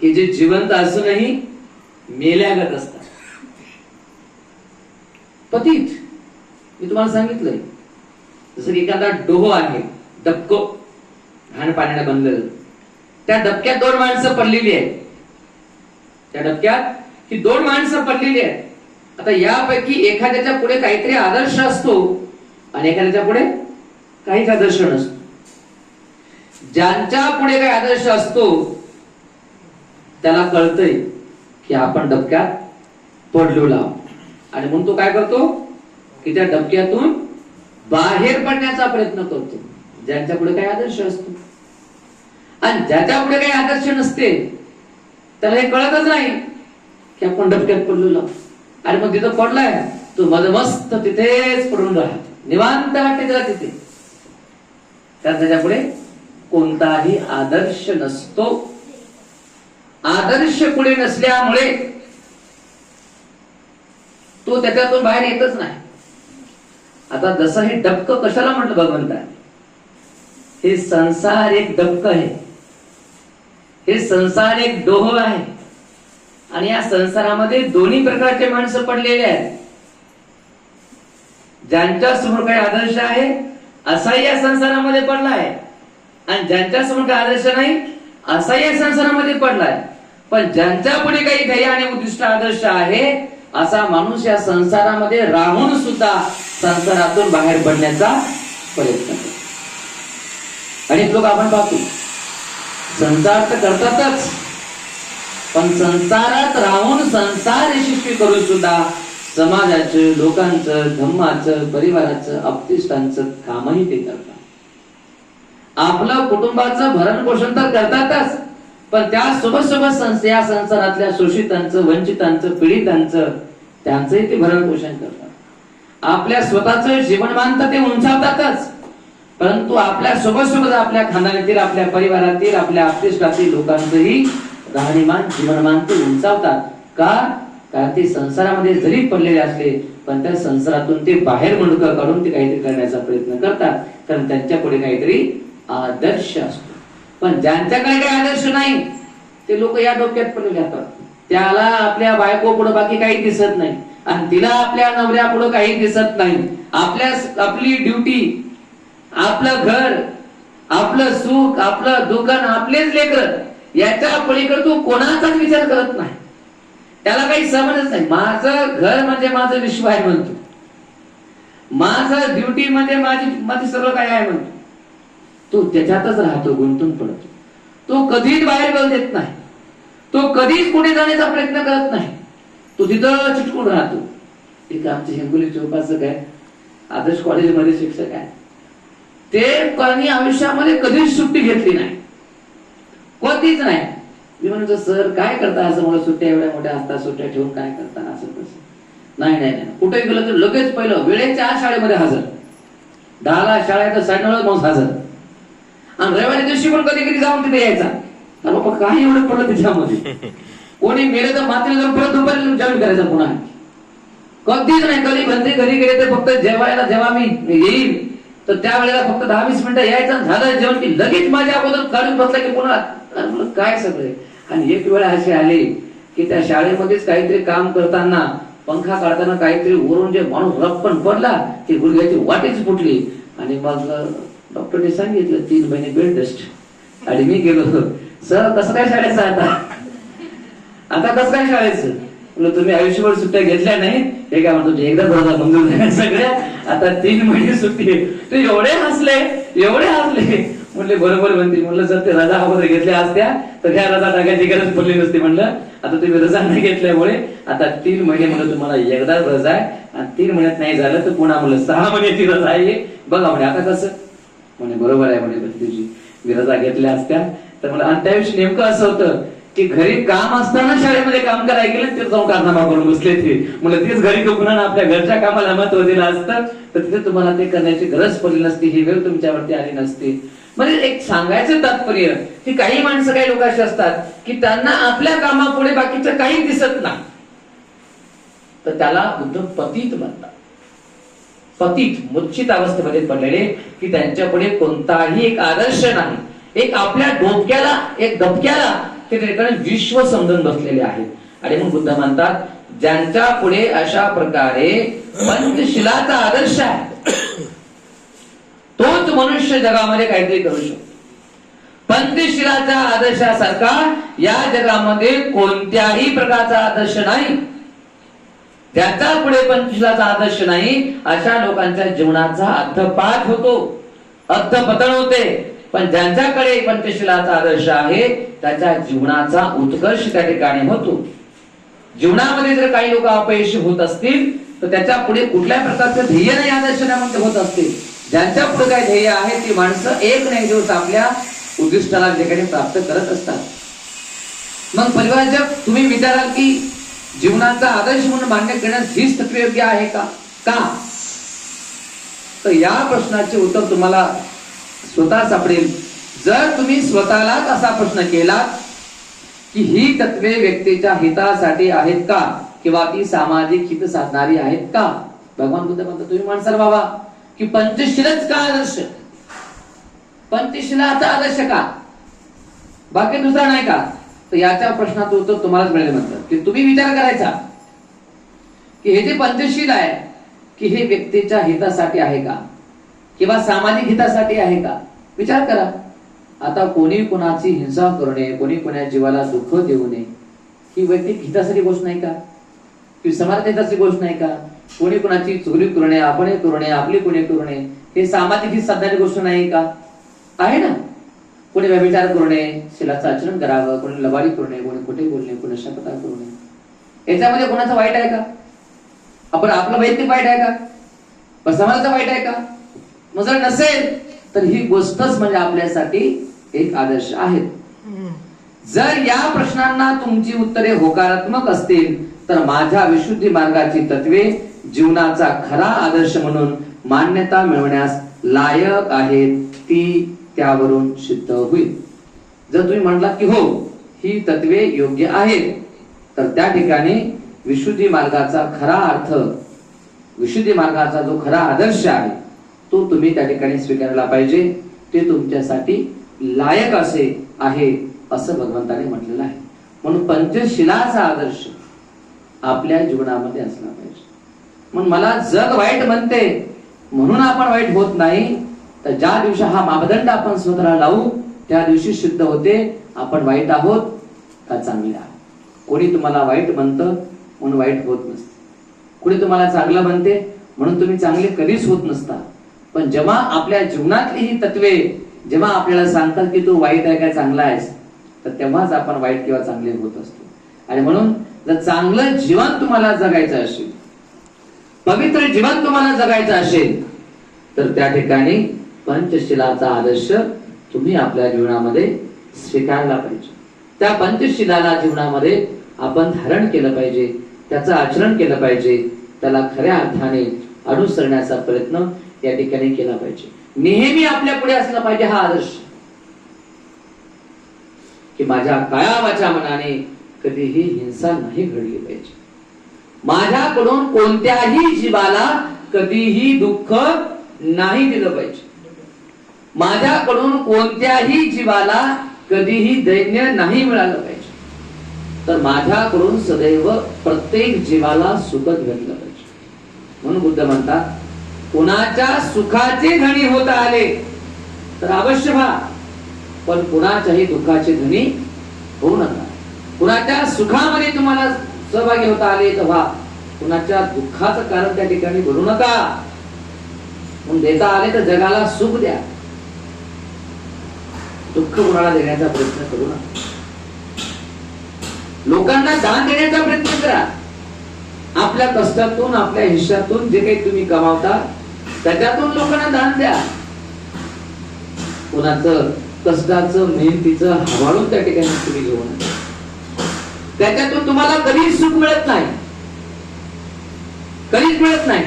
की जे जिवंत असूनही मेल्यागत असतात. पतित, मी तुम्हाला सांगितलंय, जसं की एखादा डोहो आहे, डबको घाण पाण्याने बनलेलं, त्या डबक्यात 2 माणसं पडलेली आहेत. त्या डबक्यात ही 2 माणसं पडलेली आहेत. आता यापैकी एखाद्याच्या पुढे काहीतरी आदर्श असतो आणि एखाद्याच्या पुढे काहीच आदर्श नसतो. ज्यांच्या पुढे काही आदर्श असतो त्याला कळतंय की आपण डबक्यात पडलेलो आहोत, आणि म्हणून तो काय करतो की त्या डबक्यातून बाहेर पडण्याचा प्रयत्न करतो. ज्यांच्या पुढे काही आदर्श असतो, आणि ज्याच्या पुढे काही आदर्श नसते त्याला हे कळतच नाही की आपण डबक्यात पडलेलो आहोत. आणि मग तिथं पडलाय तो मस्त तिथेच पडून राहतो, निवांत वाटते त्याला तिथे. त्याच्या पुढे कोणताही आदर्श नसतो. आदर्श पुढे नसल्यामुळे तो त्याच्यातून बाहेर येतच नाही. आता जसं हे डबकं कशाला म्हटलं भगवंताने, हे संसार एक डबकं आहे, हे संसार एक डोह आहे, आणि या संसारामध्ये दोन्ही प्रकारचे माणसं पडलेले आहेत. ज्यांच्या समोर काही आदर्श आहे असाही या संसारामध्ये पडलाय, आणि ज्यांच्या समोर काही आदर्श नाही असाही या संसारामध्ये पडलाय. पण ज्यांच्या पुढे काही ध्येय आणि उद्दिष्ट आदर्श आहे असा माणूस या संसारामध्ये राहून सुद्धा संसारातून बाहेर पडण्याचा प्रयत्न करतो. अनेक लोक आपण पाहतो संसार तर करतातच, पण संसारात राहून संसार यशस्वी करून सुद्धा समाजाचं, लोकांचं, धम्माचं, परिवाराचं, अपतिष्ठांचं कामही ते करतात. आपलं कुटुंबाचं भरण पोषण तर करतातच, पण त्या सोबत या संसारातल्या शोषितांचं, वंचितांचं, पीडितांचं त्यांचंही ते भरण पोषण करतात. आपल्या स्वतःचं जीवनमान तर ते उंचावतातच, परंतु आपल्या सोबत आपल्या खानदानातील, आपल्या परिवारातील, आपल्या अपतिष्ठातील लोकांचंही राहणीमान, जीवनमान ते उंचावतात. का? कारण ते संसारामध्ये जरी पडलेले असले पण त्या संसारातून ते बाहेर मुंडकं काढून ते काहीतरी करण्याचा प्रयत्न करतात, कारण त्यांच्या पुढे काहीतरी आदर्श असतो. पण ज्यांच्याकडे काही आदर्श नाही ते लोक या डोक्यात पडलेले असतात. त्याला आपल्या बायको पुढे बाकी काही दिसत नाही, आणि तिला आपल्या नवऱ्या पुढे काही दिसत नाही. आपली ड्युटी, आपलं घर, आपलं सुख, आपलं दुकान, आपलेच लेकर, याच्या पलीकडे तो कोणाचाच विचार करत नाही. त्याला काही समजच नाही. माझं घर म्हणजे माझं विश्व आहे म्हणतो, माझं ड्युटी म्हणजे माझी सगळं काय आहे म्हणतो. तो त्याच्यातच राहतो, गुंतून पडतो. तो कधीच बाहेर जाऊ देत नाही, तो कधीच पुढे जाण्याचा प्रयत्न करत नाही. तो तिथं चिटकून राहतो. एक आमचे हिंगोली चौकाचं काय आदर्श कॉलेजमध्ये शिक्षक आहे, ते कोणी आयुष्यामध्ये कधीच सुट्टी घेतली नाही, कधीच नाही. मी म्हणतो सर काय करता, असं मला सुट्ट्या एवढ्या मोठ्या असतात, सुट्ट्या ठेवून काय करता, असं तसं. नाही, कुठे गेलं तर लगेच पहिलं वेळेच्या आत शाळेमध्ये हजर. 10ला शाळा तर 9:30 मग हजर. आणि रविवारी दिवशी पण कधी कधी जाऊन तिथे यायचा. अरे बाबा काय एवढं पडलं त्याच्यामध्ये, कोणी मेले तर मातीला जाऊन परत दुपारी जॉईन करायचा पुन्हा. कधीच नाही. कधी म्हणते घरी गेले तर फक्त जेवायला, जेव्हा मी येईल तर त्यावेळेला फक्त 10-20 मिनिटं यायचं, झालं जेवण की लगेच माझ्या अगोदर काढून बसला की पुन्हा. काय सगळे. आणि एक वेळा असे आले की त्या शाळेमध्येच काहीतरी काम करताना, पंखा काढताना काहीतरी वरून जे माणूस रप्पन पडला, ती गुडघ्याची वाटीच फुटली. आणि मग डॉक्टरने सांगितलं 3 महिने बेड रेस्ट. आणि मी गेलो, सर कसं काय शाळेचं आता कसं काय शाळेचं? तुम्ही आयुष्यभर सुट्ट्या घेतल्या नाही, हे काय म्हणतो एकदा बरोबर मंजूर झाल्या सगळ्या, आता 3 महिने सुट्टी. ते एवढे हसले. म्हणले बरोबर म्हणते. म्हणलं सर ते रजा अगोदर घेतल्या असत्या तर ह्या रजा टाकायची गरज पडली नसती. म्हणलं आता तुम्ही रजा नाही घेतल्यामुळे आता 3 महिने म्हणलं तुम्हाला एकदा रजा आहे, आणि 3 महिन्यात नाही झालं तर पुन्हा म्हणलं 6 महिन्याची रजा आहे. बघा म्हणे आता कसं. म्हणे बरोबर आहे म्हणे, तुझी मी रजा घेतल्या असत्या तर मला. आणि त्याविषयी नेमकं असं होतं की घरी काम असताना शाळेमध्ये काम करायला गेलं ते जाऊन कारनामा करून बसले ते. म्हणलं तेच घरी पुन्हा आपल्या घरच्या कामाला महत्व दिलं असतं तर तिथे तुम्हाला ते करण्याची गरज पडली नसती, ही वेळ तुमच्यावरती आली नसती. म्हणजे एक सांगायचं तात्पर्य की काही माणसं, काही लोक असे असतात की त्यांना आपल्या कामापुढे बाकीचं काही दिसत नाही, तर त्याला बुद्ध पतित म्हणतात. पतित, मूर्छित अवस्थेमध्ये पडलेले, की त्यांच्या पुढे कोणताही एक आदर्श नाही. एक आपल्या डोक्याला, एक डबक्याला ते त्या ठिकाणी विश्व समजून बसलेले आहेत। आणि मग बुद्ध म्हणतात ज्यांच्या पुढे अशा प्रकारे पंचशिलाचा आदर्श आहे तोच मनुष्य जगामध्ये काहीतरी करू शकतो। पंचशिलाच्या आदर्शासारखा या जगामध्ये कोणत्याही प्रकारचा आदर्श नाही। त्याच्या पुढे पंचशिलाचा आदर्श नाही अशा लोकांच्या जीवनाचा अधपात होतो, अधपतन होते। पण ज्यांच्याकडे पंचशिलाचा आदर्श आहे त्याच्या जीवनाचा उत्कर्ष त्या ठिकाणी होतो। जीवनामध्ये जर काही लोक अपयशी होत असतील तर त्याच्या पुढे कुठल्या प्रकारचं ध्येय नाही आदर्शनामध्ये होत असतील। ज्यांच्या पुढे काय ध्येय आहे ती माणसं एक ना एक दिवस आपल्या उद्दिष्टाला ठिकाणी प्राप्त करत असतात। मग परिवारजक तुम्ही विचाराल की जीवनाचा आदर्श म्हणून मान्य करण्यास हीच तत्वे योग्य आहे का? तर या प्रश्नाचे उत्तर तुम्हाला स्वतः सापडेल जर तुम्ही स्वतःलाच असा प्रश्न केला की ही तत्वे व्यक्तीच्या हितासाठी आहेत का किंवा ती सामाजिक हित साधणारी आहेत का? भगवान बुद्ध म्हणतात तुम्ही म्हणसाल बाबा की पंचशीलच का आदर्श, पंचशिलाचा आदर्श का, बाकी दुसरा नाही का? तर याच्या प्रश्नाचं उत्तर तुम्हालाच मिळेल। म्हणतात की तुम्ही विचार करायचा की हे जे पंचशील आहे की हे व्यक्तीच्या हितासाठी आहे का किंवा सामाजिक हितासाठी आहे का? विचार करा। आता कोणी कोणाची हिंसा करू नये, कोणी कोणा जीवाला दुःख देऊ नये ही वैयक्तिक हितासाठी गोष्ट नाही का? ही समाज हिताची गोष्ट नाही का? कोणी कोणाची चोरी करू नये, आपण करू नये, आपली कोणी करू नये हे सामाजिक हित साधणारी गोष्ट नाही का? आहे ना? कोणी व्यभिचार करू नये, शिलाचं आचरण करावं, कोणी लबाडी करू नये, कोणी खोटे बोलू नये, कोणी शपथ करू नये, याच्यामध्ये कोणाचं वाईट आहे का? आपण आपलं वैयक्तिक वाईट आहे का? पण समाजाचं वाईट आहे का? मग जर नसेल तर ही गोष्टच म्हणजे आपल्यासाठी एक आदर्श आहे। जर या प्रश्नांना तुमची उत्तरे होकारात्मक असतील तर माझ्या विशुद्धी मार्गाची तत्वे जीवनाचा खरा आदर्श म्हणून मान्यता मिळवण्यास लायक आहेत, ती त्यावरून सिद्ध होईल। जर तुम्ही म्हटलात की हो ही तत्वे योग्य आहेत तर त्या ठिकाणी विशुद्धी मार्गाचा खरा अर्थ, विशुद्धी मार्गाचा जो खरा आदर्श आहे तो तुम्ही त्या ठिकाणी स्वीकारला पाहिजे, ते तुमच्यासाठी लायक असे आहे असं भगवंताने म्हटलेलं आहे। म्हणून पंचशिलाचा आदर्श आपल्या जीवनामध्ये असला पाहिजे। म्हणून मला जग वाईट म्हणते म्हणून आपण वाईट होत नाही, तर ज्या दिवशी हा मापदंड आपण स्वतःला लावू त्या दिवशी सिद्ध होते आपण वाईट आहोत का चांगले आहोत। कोणी तुम्हाला वाईट म्हणतं म्हणून वाईट होत नसते, कोणी तुम्हाला चांगलं म्हणते म्हणून तुम्ही चांगले कधीच होत नसता। पण जेव्हा आपल्या जीवनातली ही तत्वे जेव्हा आपल्याला सांगतात की तू वाईट आहे का चांगला आहेस, तर तेव्हाच आपण वाईट किंवा चांगले होत असतो। आणि म्हणून जर चांगलं जीवन तुम्हाला जगायचं असेल, पवित्र जीवन तुम्हाला जगायचं असेल तर त्या ठिकाणी पंचशिलाचा आदर्श तुम्ही आपल्या जीवनामध्ये स्वीकारला पाहिजे। त्या पंचशिलाला जीवनामध्ये आपण धारण केलं पाहिजे, त्याचं आचरण केलं पाहिजे, त्याला खऱ्या अर्थाने अनुसरण्याचा प्रयत्न या ठिकाणी केला पाहिजे। नेहमी आपल्या पुढे असला पाहिजे हा आदर्श की माझ्या काया वाचा मनाने कधीही हिंसा नाही घडली पाहिजे, माझ्याकडून कोणत्याही जीवाला कधीही दुःख नाही दिलं पाहिजे, माझ्याकडून कोणत्याही जीवाला कधीही दैन्य नाही मिळालं पाहिजे, तर माझ्याकडून सदैव प्रत्येक जीवाला सुखद भेटलं पाहिजे। म्हणून बुद्ध म्हणतात कुणाच्या सुखाचे धनी होता आले तर अवश्य व्हा, पण कुणाच्याही दुःखाचे धनी होऊ नका। कुणाच्या सुखामध्ये तुम्हाला सहभागी होता आले तर व्हा, कुणाच्या दुःखाचं कारण त्या ठिकाणी बनू नका। म्हणून देता आले तर जगाला सुख द्या, दुःख कुणाला देण्याचा प्रयत्न करू नका। लोकांना दान देण्याचा प्रयत्न करा, आपल्या कष्टातून आपल्या हिश्श्यातून जे काही तुम्ही कमावता त्याच्यातून लोकांना दान द्या। कोणाचं कष्टाचं मेहनतीचं हवाळून त्या ठिकाणी तुम्ही घेऊ नका, त्याच्यातून तुम्हाला कधीच सुख मिळत नाही, कधीच मिळत नाही।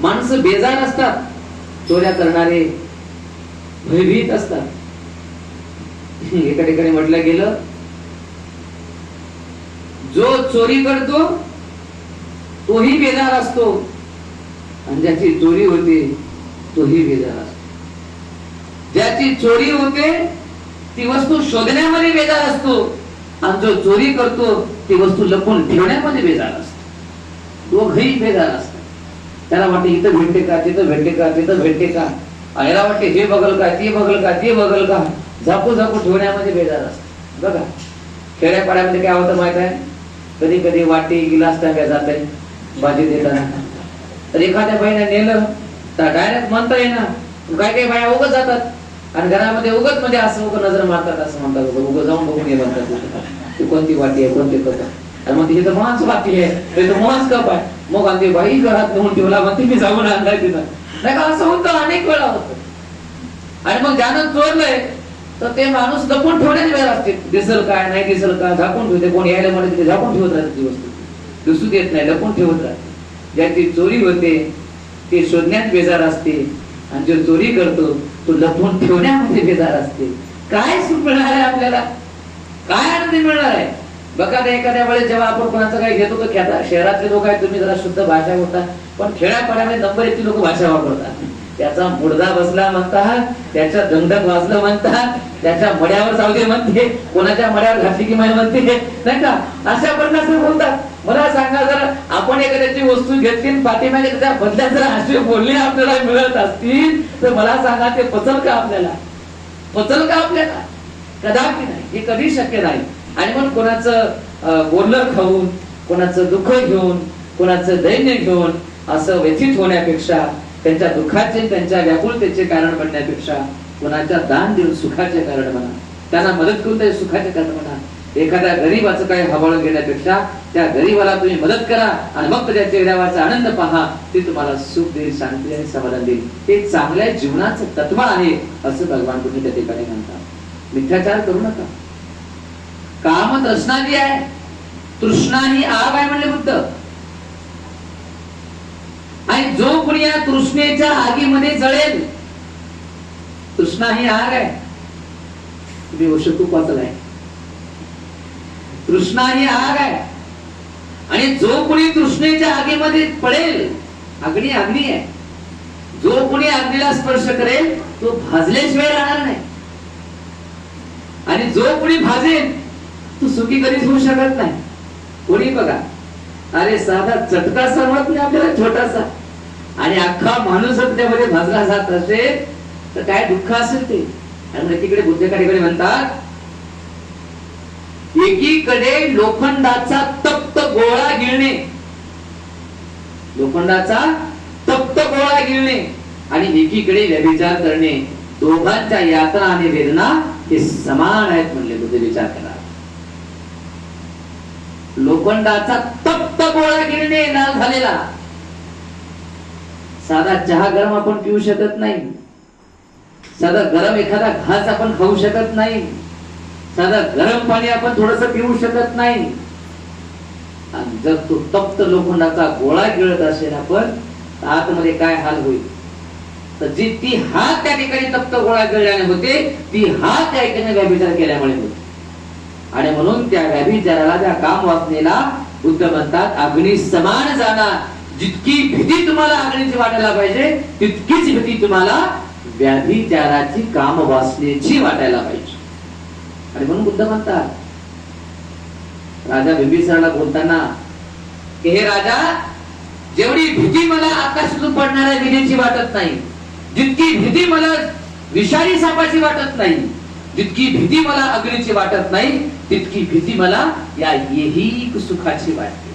माणसं बेजार असतात, चोऱ्या करणारे भयभीत असतात। एका ठिकाणी म्हटलं गेलं जो चोरी करतो तोही बेजार असतो आणि ज्याची चोरी होते तोही बेजार असतो। ज्याची चोरी होते ती वस्तू शोधण्यामध्ये बेजार असतो आणि जो चोरी करतो ती वस्तू लपून ठेवण्यामध्ये बेजार असतो. दोघही बेजार असतात. त्याला वाटते इथं भेटते का, तिथं भेटते का, तिथं भेटते का, याला वाटते हे बघल का, ते बघल का, ते बघल का, झाकू झाकू ठेवण्यामध्ये बेजार असत. बघा खेड्यापाड्यामध्ये काय होतं माहित आहे, कधी कधी वाटी गिलास टाकाय जात आहे भाजी देताना, तर एखाद्या बाईने नेलं तर डायरेक्ट म्हणता येईना. काय काही बाया उगत जातात आणि घरामध्ये उगत म्हणजे असं उगं नजर मारतात, असं म्हणतात उगं जाऊन बघून ये म्हणतात कोणती वाटी आहे, कोणते कप आहे. आणि मग तिथे मोहाच वाटी आहे, मोहाच कप आहे. मग आणि बाई घरात नेऊन ठेवला, मग मी जाऊन आणलाय तिथं. नाही का असं होतं, अनेक वेळा होतं. आणि मग ज्यानं चोरलंय तर ते माणूस लपून ठेवण्याची वेळ असते. दिसल काय, नाही दिसल का, झाकून ठेवते. कोण यायला म्हणते तिथे झाकून ठेवत राहते ती वस्तू, दिसू देत नाही, लपून ठेवत राहते. ज्याची चोरी होते ते शोधण्यात बेजार असते, आणि जो चोरी करतो तो लपून ठेवण्यामध्ये बेजार असते. काय सुख मिळणार आहे आपल्याला, काय आनंद मिळणार आहे. बघा एखाद्या वेळेस जेव्हा आपण कोणाचं काही घेतो तर शहरातले लोक आहेत, तुम्ही जरा शुद्ध भाषा बोलता, पण खेड्यापाड्यामध्ये नंबर 1 लोक भाषा वापरतात. त्याचा मुडदा बसला म्हणतात, त्याच्या दंडक वाजलं म्हणतात, त्याच्या मड्यावर जाऊ म्हणते, कोणाच्या मड्यावर घातली की माय म्हणते, नाही का, अशा प्रकारचे बोलतात. मला सांगा, जर आपण एखाद्याची वस्तू घेतली पाठीमागे त्याच्या बदल्यात जर असे बोलणे आपल्याला मिळत असतील तर मला सांगा ते पचल का आपल्याला, पचल का आपल्याला? कदापि नाही, हे कधी शक्य नाही. आणि मग कोणाचं बोलणं खाऊन, कोणाचं दुःख घेऊन, कोणाचं दैन्य घेऊन असं व्यथित होण्यापेक्षा, त्यांच्या दुःखाचे त्यांच्या व्याकुळतेचे कारण बनण्यापेक्षा कोणाच्या दान देऊन सुखाचे कारण बना, त्यांना मदत करून त्याचे सुखाचे कारण बना. एखाद्या गरीबाचं काही हवाळून घेण्यापेक्षा त्या गरीबाला तुम्ही मदत करा आणि मग त्याच्या चेहऱ्यावरचा आनंद पहा, ते तुम्हाला सुख देईल, शांती आणि समाधान देईल. ते चांगल्या जीवनाचं तत्व आहे असं भगवान तुम्ही त्या ठिकाणी म्हणतात. मिथ्याचार करू नका. काम तृष्णा जी आहे, तृष्णा ही आग आहे म्हणले बुद्ध. आणि जो कोणी या तृष्णेच्या आगीमध्ये जळेल, तृष्णा ही आग आहे, तुम्ही खूप वाचलाय. तृष्णा ही आग आहे, आणि जो कोणी तृष्णेच्या आगीमध्ये पडेल, अग्नी अग्नी आहे, जो कोणी अग्नीला स्पर्श करेल तो भाजल्याशिवाय राहणार नाही. आणि जो कोणी भाजेल तो सुखी कधीच होऊ शकत नाही. कोणी बघा, अरे साधा चटका सर्वात नाही आपल्याला छोटासा, आणि अख्खा माणूस त्यामध्ये भाजला जात असेल तर काय दुःख असेल ते. आणि तिकडे बुद्धकारीकडे म्हणतात, एकीकडे लोखंडाचा तप्त गोळा गिळणे, लोखंडाचा तप्त गोळा गिळणे, आणि एकीकडे व्यभिचार करणे, दोघांच्या यातना आणि वेदना हे समान आहेत म्हणले बुद्ध. विचार करा, लोखंडाचा तप्त गोळा गिळणे लाल झालेला. साधा चहा गरम आपण पिऊ शकत नाही, साधा गरम एखादा घास आपण खाऊ शकत नाही, साधा गरम पाणी आपण थोडस पिऊ शकत नाही. आणि जर तो तप्त लोखंडाचा गोळा गिळत असेल आपण, आतमध्ये काय हाल होईल. तर जी ती हात त्या ठिकाणी तप्त गोळा गिळल्याने होते, ती हात त्या ठिकाणी व्यभिचार केल्यामुळे होते. आणि म्हणून त्या व्यभिचाराला, त्या काम वासनेला बुद्ध म्हणतात, अग्नी समान जाणार. जितकी भीती तुम्हाला अग्नीची वाटायला पाहिजे, तितकीच भीती तुम्हाला व्यभिचाराची, काम वासनेची वाटायला पाहिजे. आणि म्हणून बुद्ध म्हणतात राजा बिंबिसाराला बोलताना की हे राजा, जेवढी भीती मला आकाशातून पडणाऱ्या विजेची वाटत नाही, जितकी भीती मला विषारी सापाची वाटत नाही, जितकी भीती मला अग्नीची वाटत नाही, तितकी भीती मला या ऐहिक सुखाची वाटते.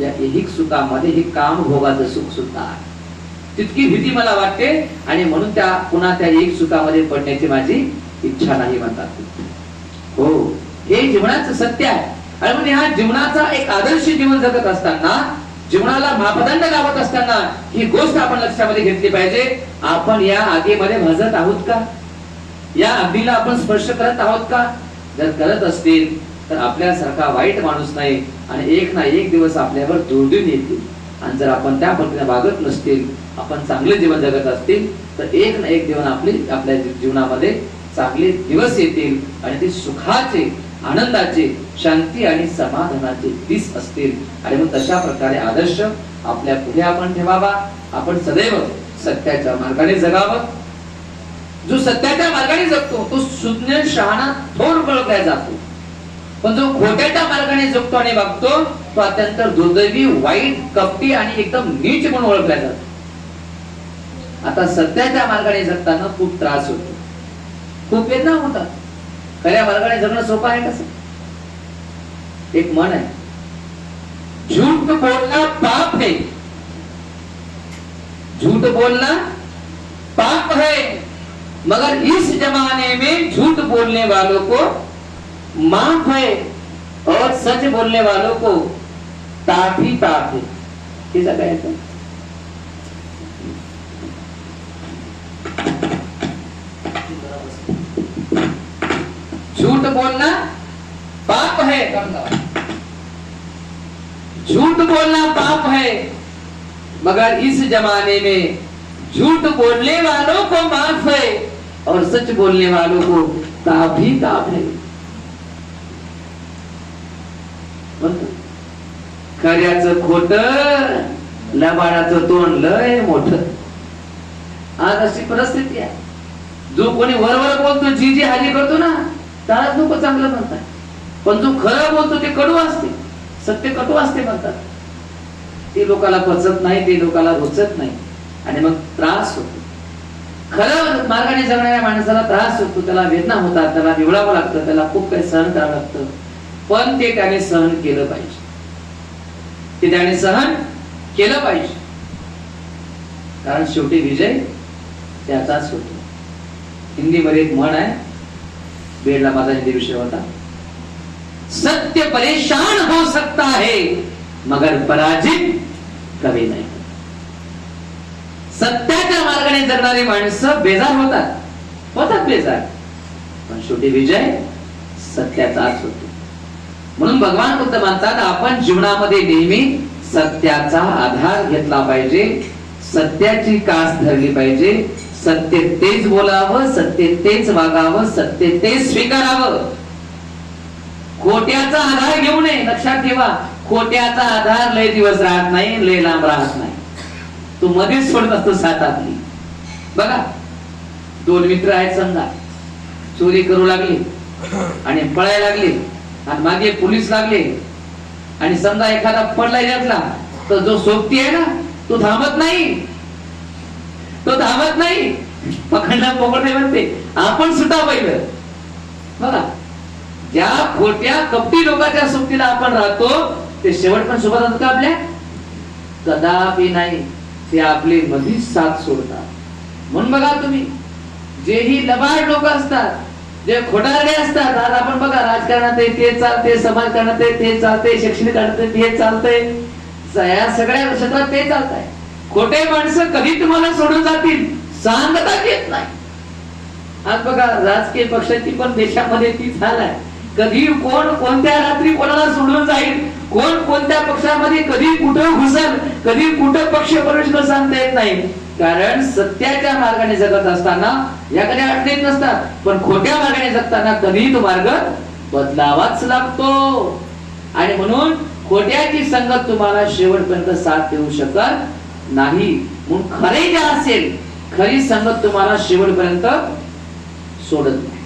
या ऐहिक सुखामध्ये हे काम भोगाचं सुख सुद्धा आहे, तितकी भीती मला वाटते. आणि म्हणून त्या पुन्हा त्या ऐहिक सुखामध्ये पडण्याची माझी इच्छा नाही म्हणतात. हो, हे जीवनाचं सत्य आहे. आणि म्हणून ह्या जीवनाचा एक आदर्श जीवन जगत असताना, जीवनाला मापदंड लावत असताना ही गोष्ट आपण लक्षामध्ये घेतली पाहिजे. आपण या आगीमध्ये भाजत आहोत का? या अग्नीला आपण स्पर्श करत आहोत का? जर करत असतील तर आपल्यासारखा वाईट माणूस नाही, आणि एक ना एक दिवस आपल्यावर दुर्दिन येतील. आणि जर आपण त्या पद्धतीने वागत नसतील, आपण चांगले जीवन जगत असतील, तर एक ना एक दिवस आपल्या जीवनामध्ये चांगले दिवस येतील, आणि ते सुखाचे, आनंदाचे, शांती आणि समाधानाचे दिस असतील. आणि मग तशा प्रकारे आदर्श आपल्या पुढे आपण ठेवावा. आपण सदैव सत्याच्या मार्गाने जगावं. जो सत्याच्या मार्गाने जगतो तो शून्य, शहाणा, थोर ओळखला जातो. पण जो खोट्याच्या मार्गाने जगतो आणि वागतो तो अत्यंत दुर्दैवी, वाईट, कपटी आणि एकदम नीच म्हणून ओळखला जातो. आता सत्याच्या मार्गाने जगताना खूप त्रास होतो, खूप वेदना होतात. खऱ्या मार्गाने जगणं सोपं आहे कसं? एक म्हण आहे, झूठ बोलना पाप है, झूठ बोलना पाप है, मगर इस जमाने में झूठ बोलने वालों को माफ है और सच बोलने वालों को ताप ही ताप है. किसा काय आहे? झूठ बोलना पाप है, झूठ बोलना पाप है, मगर इस जमाने में झूठ बोलने वालों को माफ है और सच बोलने वालों को ताप ही ताप है. खऱ्याचं खोट, लबाडाचं तोंड लय मोठ. आज अशी परिस्थिती आहे. जो कोणी वरवर बोलतो, जी जी हाजी करतो ना, त्यालाच लोक चांगलं म्हणतात. पण जो खरं बोलतो ते कडू असते, सत्य कटू असते म्हणतात. ते लोकाला पचत नाही, ते लोकाला रुचत नाही आणि मग त्रास होतो. खरं मार्गाने जगणाऱ्या माणसाला त्रास होतो, त्याला वेदना होतात, त्याला निवडावं लागतं, त्याला खूप काही सहन करावं लागतं. पण ते त्याने सहन केलं पाहिजे, ते त्याने सहन केलं पाहिजे. कारण शेवटी विजय त्याचाच होतो. हिंदीमध्ये एक म्हण आहे, बेडला माझा हिंदी विषय होता, सत्य परेशान हो सकता है मगर पराजित कभी नहीं. सत्याच्या मार्गाने जगणारी माणसं बेजार होतात बेजार, पण शेवटी विजय सत्याचाच होतो. म्हणून भगवान बुद्ध म्हणतात, आपण जीवनामध्ये नेहमी सत्याचा आधार घेतला पाहिजे, सत्याची कास धरली पाहिजे. सत्य तेच बोलावं, सत्य तेच वागावं, सत्य तेच स्वीकारावं. खोट्याचा आधार घेऊ नये. लक्षात ठेवा, खोट्याचा आधार लय दिवस राहत नाही, लय लांब राहत नाही. तो मध्येच सोडत असतो साथ आपली. बघा, दोन मित्र आहेत समजा, चोरी करू लागले आणि पळायला लागले आणि मागे पोलीस लागले आणि समजा एखादा पडला यातला, तर जो सोबती आहे ना, तो थांबत नाही, तो थांबत नाही, पकडला पकडले म्हणते, आपण सुटा पहिलं. बघा, ज्या खोट्या कपटी लोकांच्या सोबतीला आपण राहतो ते शेवट पण सोबत असतात का आपल्या? कदापि नाही. ते आपले मधीच साथ सोडतात. म्हणून बघा तुम्ही, जेही लबाड लोक असतात, जे खोटारडे असतात, आज आपण बघा राजकारणात ते चालते, समाजकारणात ते चालते, शैक्षणिक ते चालतंय, या सगळ्या क्षेत्रात ते चालत आहे. खोटे माणसं कधी तुम्हाला सोडून जातील सांगता येत नाही. आज बघा राजकीय पक्षाची पण देशामध्ये ती झालाय. कधी कोण कोणत्या रात्री कोणाला सोडून जाईल, कोण कोणत्या पक्षामध्ये कधी कुठं घुसल, कधी कुठं पक्ष प्रवेश सांगता येत नाही. कारण सत्याच्या मार्गाने जगत असताना या कधी अडचणीत नसतात, पण खोट्या मार्गाने जगताना कधी तो मार्ग बदलावाच लागतो. आणि म्हणून खोट्याची संगत तुम्हाला शेवटपर्यंत साथ देऊ शकत नाही. म्हणून खरे जे असेल, खरी संगत तुम्हाला शेवटपर्यंत सोडत नाही.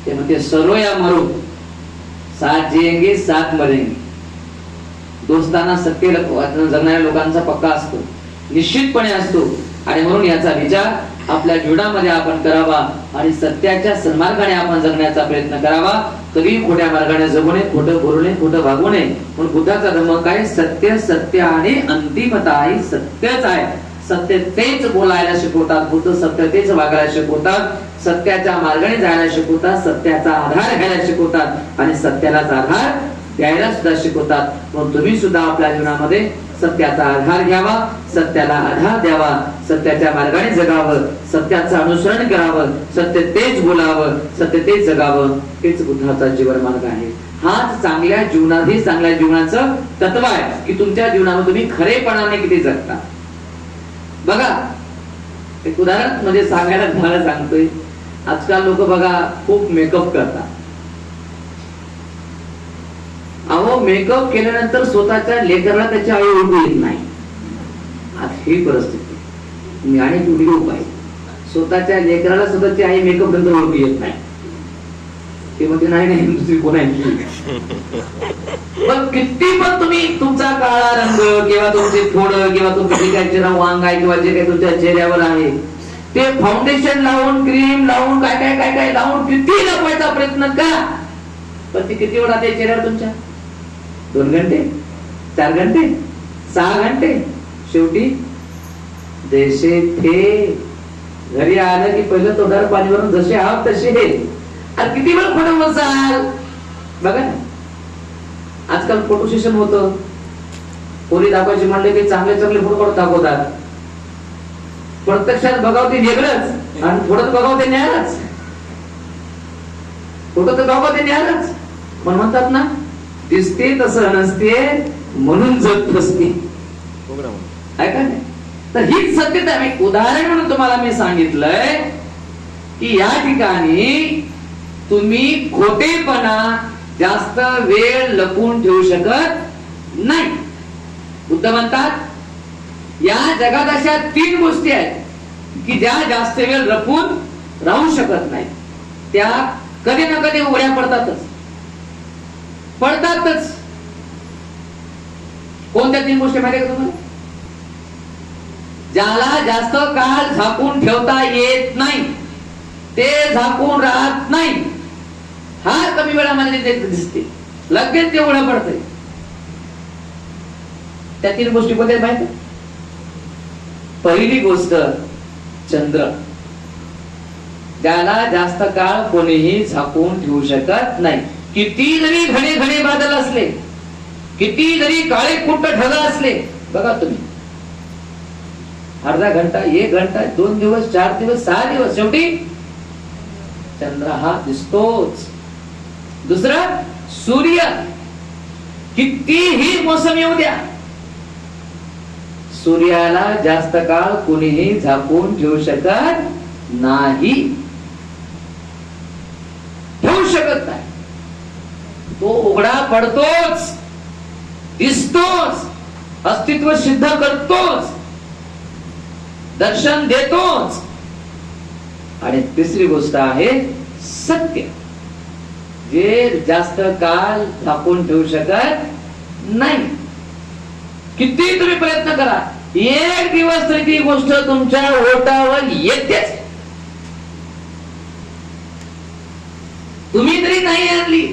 ते म्हणते, सरो या मरो, साथ जिएंगे साथ मरेंगे. दोस्ताना सत्य जगणाऱ्या लोकांचा पक्का असतो, निश्चितपणे असतो. आणि म्हणून याचा विचार आपल्या जीवनामध्ये आपण करावा आणि सत्याच्या सन्मार्गाने आपण जगण्याचा प्रयत्न करावा. कधी खोट्या मार्गाने जगू नये, खोटं बोलू नये, खोटं वागू नये. म्हणून बुद्धाचा धर्म काय? सत्य, सत्य आणि अंतिमता ही सत्यच आहे. सत्य तेच बोलायला शिकवतात बुद्ध, सत्य तेच वागायला शिकवतात, सत्याच्या मार्गाने जायला शिकवतात, सत्याचा आधार घ्यायला शिकवतात आणि सत्यालाच आधार द्यायला सुद्धा शिकवतात. म्हणून तुम्ही सुद्धा आपल्या जीवनामध्ये सत्याचा आधार घ्यावा, सत्याला आधार द्यावा, सत्याच्या मार्गाने जगावं, सत्याचं अनुसरण करावं, सत्य तेच बोलावं, सत्य तेच जगावं. हेच बुद्धाचा जीवन मार्ग आहे. हाच चांगल्या जीवनात, हे चांगल्या जीवनाचं तत्व आहे की तुमच्या जीवनामध्ये तुम्ही खरेपणाने किती जगता. बघा, एक उदाहरण म्हणजे सांगायला तुम्हाला सांगतोय. आजकाल लोक बघा खूप मेकअप करतात. अहो, मेकअप केल्यानंतर स्वतःच्या लेकराला त्याची आई ओळखू येत नाही. आज ही परिस्थिती आणि व्हिडिओ पाहिजे. स्वतःच्या लेकराला स्वतःची आई मेकअप नंतर ओळखू येत नाही. ते म्हणते नाही नाही दुसरी कोण आहे. पण किती पण तुम्ही तुमचा काळा रंग किंवा तुमचे फोड किंवा तुमचे काय चेहरा वांग आहे किंवा जे काही तुमच्या चेहऱ्यावर आहे ते फाउंडेशन लावून क्रीम लावून काय काय काय काय लावून किती लपवायचा प्रयत्न करा, पण ते किती वेळ राहते चेहऱ्यावर तुमच्या? 2 घंटे, 4 घंटे, 6 घंटे. शेवटी जैसे थे घरी आलं की पहिलं तोंडावर पाणी भरून जसे आहात तसे हे. आणि किती वेळ फोटो बसाल बघा ना. आजकाल फोटो सेशन होतं, कोणी दाखवायचे म्हणले की चांगले चांगले फोटो काढून दाखवतात. प्रत्यक्षात बघाव ते वेगळंच आणि फोटोत बघाव ते न्यायलाच. फोटो तर बघाव ते न्यायलाच. पण म्हणतात ना दिसते तसं नसते म्हणून जग फसते. ऐका नाही तर हीच सत्यता. मी उदाहरण म्हणून तुम्हाला मी सांगितलंय की या ठिकाणी तुम्ही खोटेपणा जास्त वेळ लपून ठेवू शकत नाही. बुद्ध म्हणतात या जगात अशा 3 गोष्टी आहेत की ज्या जास्त वेळ लपून राहू शकत नाही. त्या कधी ना कधी उघड्या पडतातच. कोणत्या 3 गोष्टी माहिती का तुम्हाला? ज्याला जास्त काळ झाकून ठेवता येत नाही ते झाकून राहत नाही. हा कमी वेळामध्ये दिसते, लगेच ते उघडं पडतंय. त्या 3 गोष्टी कोणत्या माहिती? पहिली गोष्ट चंद्र. ज्याला जास्त काळ कोणीही झाकून ठेवू शकत नाही. किती जरी घणे घणे बादल असले, किती जरी काळे कुट्ट ढग असले, बघा तुम्ही अर्धा घंटा, 1 घंटा, 2 दिवस, 4 दिवस, 6 दिवस शेवटी चंद्र हा दिसतोच. दुसरं सूर्य. कितीही मोसम येऊ द्या, सूर्याला जास्त काळ कोणीही झाकून ठेवू शकत नाही. ठेवू शकत नाही. तो उघडा पडतोच, दिसतोच, अस्तित्व सिद्ध करतोच, दर्शन देतोच. आणि तिसरी गोष्ट आहे सत्य, जे जास्त काळ झाकून ठेवू शकत नाही. किती तुम्ही प्रयत्न करा, 1 दिवस तरी ती गोष्ट तुमच्या ओठावर येतेच. तुम्ही तरी नाही आणली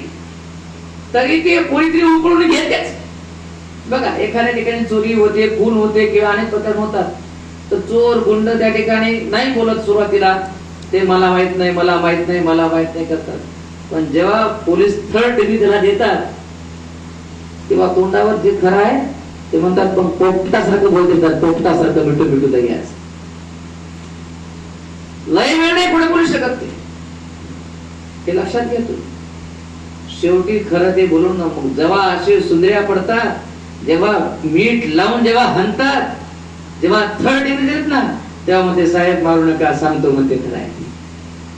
तरी ते कोणीतरी उकळून घेतेच. बघा एखाद्या ठिकाणी चोरी होते, खून होते किंवा अनेक प्रकार होतात, तर चोर गुंड त्या ठिकाणी नाही बोलत सुरुवातीला, ते मला माहित नाही, मला माहित नाही, मला माहित नाही करतात. पण जेव्हा पोलीस 3rd डिग्री त्याला देतात तेव्हा तोंडावर जे खरं आहे ते म्हणतात, पण पोपटासारखं बोलतात, पोपटासारखं मिठू मिठू तरी आहे. लय वेळ नाही पुढे बोलू शकत ते लक्षात घेतो. शेवटी खरं ते बोलून नको. जेव्हा असे सुंदर्या पडतात, जेव्हा मीठ लावून जेव्हा हनतात, जेव्हा 3rd डिग्री देत ना, तेव्हा म्हणते साहेब मारू नका, सांगतो म्हणते खरं आहे.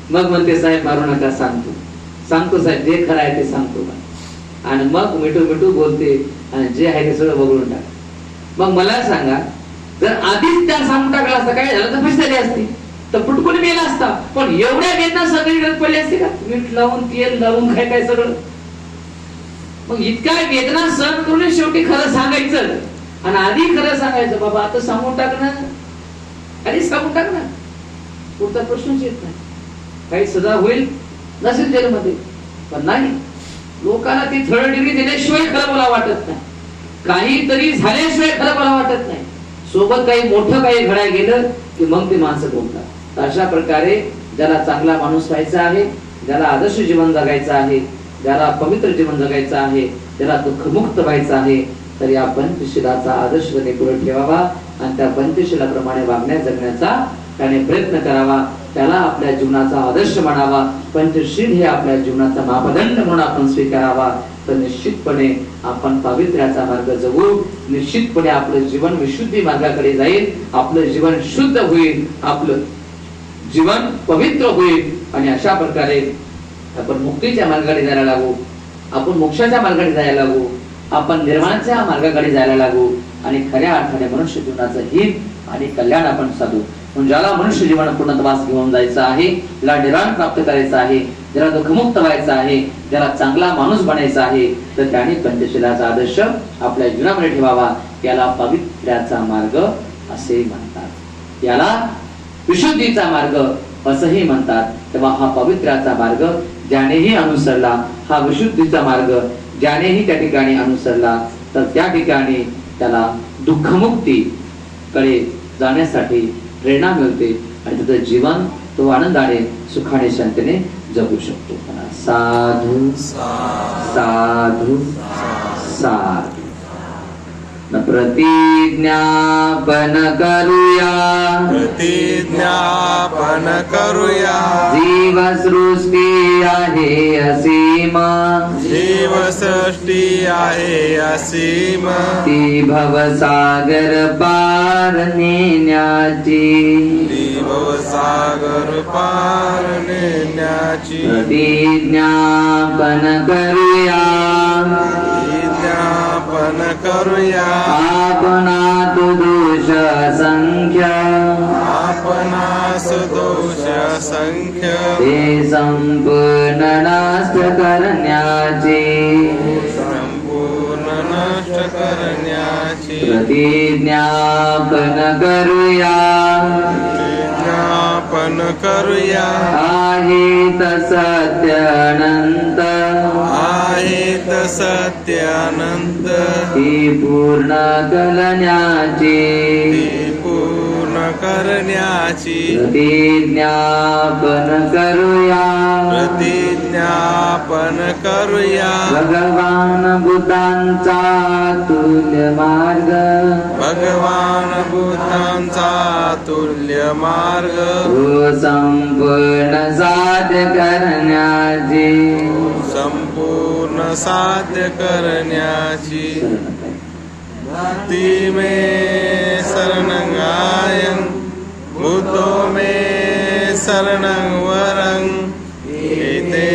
मग म्हणते साहेब मारू नका, सांगतो साहेब जे खरं आहे ते सांगतो. आणि मग मिठू मिठू बोलते आणि जे आहे ते सगळं बघून टाक. मग मला सांगा, जर आधीच त्या सांगून टाकला असता काय झालं तर फस झाली असती, तर पुटकून मेला असता. पण एवढ्या वेदना सगळी गरज पडली असते का? मीठ लावून, तेल लावून, काय काय सगळं. मग इतक्या वेदना सहन करून शेवटी खरं सांगायचं आणि आधी खरं सांगायचं. बाबा आता सांगून टाकणार, आधी सांगून टाकणार, पुढचा प्रश्नच येत नाही. काही सजा होईल नसेल जेलमध्ये, पण नाही. लोकांना ती 3rd डिग्री दिल्याशिवाय खरं मला वाटत नाही, काहीतरी झाल्याशिवाय खरं मला वाटत नाही. सोबत काही मोठं काही घडाय गेलं की मग ते माणसं बोलतात. अशा प्रकारे ज्याला चांगला माणूस व्हायचा आहे, ज्याला आदर्श जीवन जगायचं आहे, ज्याला पवित्र जीवन जगायचं आहे, ज्याला दुःखमुक्त व्हायचं आहे, तर या पंचशिलाचा आदर्श त्याने पुढे ठेवावा आणि त्या पंचशिलाप्रमाणे वागण्या जगण्याचा त्याने प्रयत्न करावा. त्याला आपल्या जीवनाचा आदर्श मानावा. पंचशील हे आपल्या जीवनाचा मापदंड म्हणून आपण स्वीकारावा. तर निश्चितपणे आपण पावित्र्याचा मार्ग जगू. निश्चितपणे आपलं जीवन विशुद्धी मार्गाकडे जाईल, आपलं जीवन शुद्ध होईल, आपलं जीवन पवित्र होईल. आणि अशा प्रकारे आपण मुक्तीच्या मार्गाकडे जायला लागू, आपण मोक्षाच्या मार्गाकडे जायला लागू, आपण निर्वाणाच्या मार्गाकडे जायला लागू आणि खऱ्या अर्थाने मनुष्य जीवनाचं हित आणि कल्याण आपण साधू. ज्याला मनुष्य जीवन पूर्णत्वास घेऊन जायचं आहे, ज्याला निर्वाण प्राप्त करायचं आहे, ज्याला दुःखमुक्त व्हायचं आहे, ज्याला चांगला माणूस बनायचा आहे, तर त्याने पंचशिलाचा आदर्श आपल्या जीवनामध्ये ठेवावा. याला पवित्र्याचा मार्ग असे म्हणतात, याला विशुद्धीचा मार्ग असंही म्हणतात. तेव्हा हा पवित्र्याचा मार्ग ज्यानेही अनुसरला, हा विशुद्धीचा मार्ग ज्यानेही त्या ठिकाणी अनुसरला, तर त्या ठिकाणी त्याला दुःखमुक्ती कडे जाण्यासाठी प्रेरणा मिळते आणि त्याचं जीवन तो आनंदाने सुखाने शांतीने जगू शकतो. साधू साधू साधू. प्रतिज्ञापन करूया, प्रतिज्ञापन करूया. जीवसृष्टी आहे असीम, जीवसृष्टी आहे असीम. ती भवसागर पार नेण्याची, ती भवसागर पार नेण्याची. प्रतिज्ञापन करूया, प्रतिज्ञापन करूया. आपणात दोष असंख्य, आपणास दोष असंख्य. ते संपूर्ण नाश करण्याचे, संपूर्ण नष्ट करण्याची. प्रतिज्ञापन करूया, प्रतिज्ञापन करूया. आहेत सत्य अनंत, आहेत सत्य अनंत. ती पूर्ण कलण्याची, ती पूर्ण करण्याची. प्रतिज्ञापन करूया, प्रतिज्ञापन करूया. भगवान बुद्धांचा तुल्य मार्ग, भगवान बुद्धांचा तुल्य मार्ग. तो संपूर्ण साध्य करण्याची, संपूर्ण साध्य करण्याची. भक्ति में शरणं आयं, बुद्धो में शरणं वरं. एते